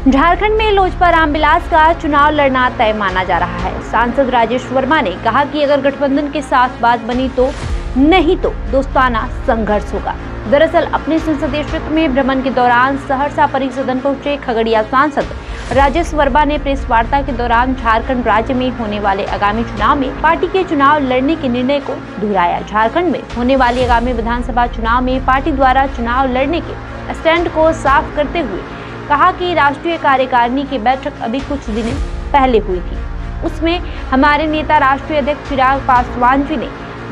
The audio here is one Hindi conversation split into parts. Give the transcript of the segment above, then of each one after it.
झारखंड में लोजपा रामविलास का चुनाव लड़ना तय माना जा रहा है। सांसद राजेश वर्मा ने कहा कि अगर गठबंधन के साथ बात बनी तो नहीं तो दोस्ताना संघर्ष होगा। दरअसल अपने संसदीय क्षेत्र में भ्रमण के दौरान सहरसा परिसदन पहुंचे खगड़िया सांसद राजेश वर्मा ने प्रेस वार्ता के दौरान झारखंड राज्य में होने वाले आगामी चुनाव में पार्टी के चुनाव लड़ने के निर्णय को दोहराया। झारखंड में होने वाली आगामी विधानसभा चुनाव में पार्टी द्वारा चुनाव लड़ने के स्टैंड को साफ करते हुए कहा कि राष्ट्रीय कार्यकारिणी की बैठक अभी कुछ दिन पहले हुई थी। उसमें हमारे नेता राष्ट्रीय अध्यक्ष चिराग पासवान जी ने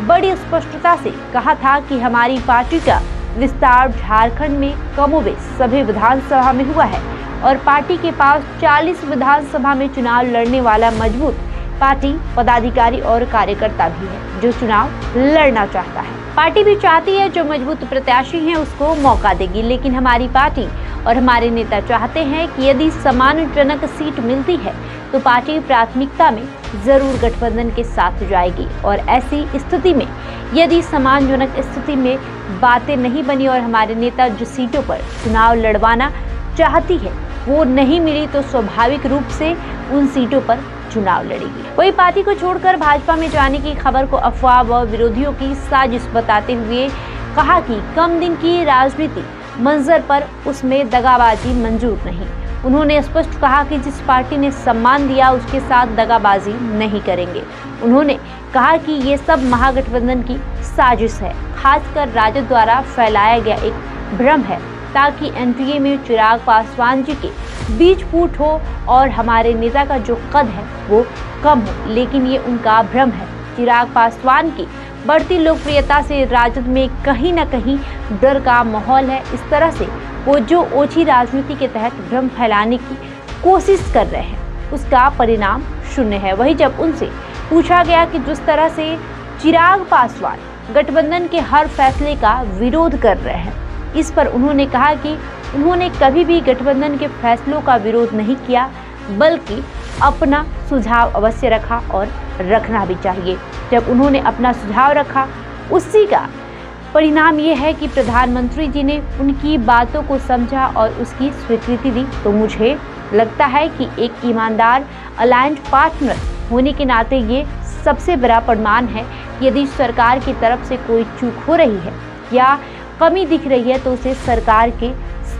बड़ी स्पष्टता से कहा था कि हमारी पार्टी का विस्तार झारखंड में कमोबेश सभी विधानसभा में हुआ है और पार्टी के पास 40 विधानसभा में चुनाव लड़ने वाला मजबूत पार्टी पदाधिकारी और कार्यकर्ता भी है जो चुनाव लड़ना चाहता है। पार्टी भी चाहती है जो मजबूत प्रत्याशी हैं उसको मौका देगी, लेकिन हमारी पार्टी और हमारे नेता चाहते हैं कि यदि सम्मानजनक सीट मिलती है तो पार्टी प्राथमिकता में जरूर गठबंधन के साथ जाएगी और ऐसी स्थिति में यदि सम्मानजनक स्थिति में बातें नहीं बनी और हमारे नेता जिस सीटों पर चुनाव लड़वाना चाहती है वो नहीं मिली तो स्वाभाविक रूप से उन सीटों पर चुनाव लड़ेगी। वही पार्टी को छोड़कर भाजपा में जाने की खबर को अफवाह व विरोधियों की साजिश बताते हुए कहा कि कम दिन की राजनीति मंजर पर उसमें दगाबाजी मंजूर नहीं। उन्होंने स्पष्ट कहा कि जिस पार्टी ने सम्मान दिया उसके साथ दगाबाजी नहीं करेंगे। उन्होंने कहा कि ये सब महागठबंधन की साजिश है, खासकर राजद द्वारा फैलाया गया एक भ्रम है ताकि एनडीए में चिराग पासवान जी के बीच फूट हो और हमारे नेता का जो कद है वो कम हो, लेकिन ये उनका भ्रम है। चिराग पासवान की बढ़ती लोकप्रियता से राजद में कहीं न कहीं डर का माहौल है। इस तरह से वो जो ओछी राजनीति के तहत भ्रम फैलाने की कोशिश कर रहे हैं उसका परिणाम शून्य है। वही जब उनसे पूछा गया कि जिस तरह से चिराग पासवान गठबंधन के हर फैसले का विरोध कर रहे हैं, इस पर उन्होंने कहा कि उन्होंने कभी भी गठबंधन के फैसलों का विरोध नहीं किया बल्कि अपना सुझाव अवश्य रखा और रखना भी चाहिए। जब उन्होंने अपना सुझाव रखा उसी का परिणाम ये है कि प्रधानमंत्री जी ने उनकी बातों को समझा और उसकी स्वीकृति दी। तो मुझे लगता है कि एक ईमानदार अलायंस पार्टनर होने के नाते ये सबसे बड़ा प्रमाण है। यदि सरकार की तरफ से कोई चूक हो रही है या कमी दिख रही है तो उसे सरकार के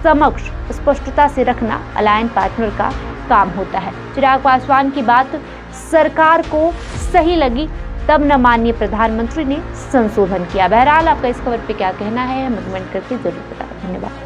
समक्ष स्पष्टता से रखना अलायंस पार्टनर का काम होता है। चिराग पासवान की बात सरकार को सही लगी तब न माननीय प्रधानमंत्री ने संशोधन किया। बहरहाल आपका इस खबर पे क्या कहना है हमें कमेंट करके जरूर बताएं। धन्यवाद।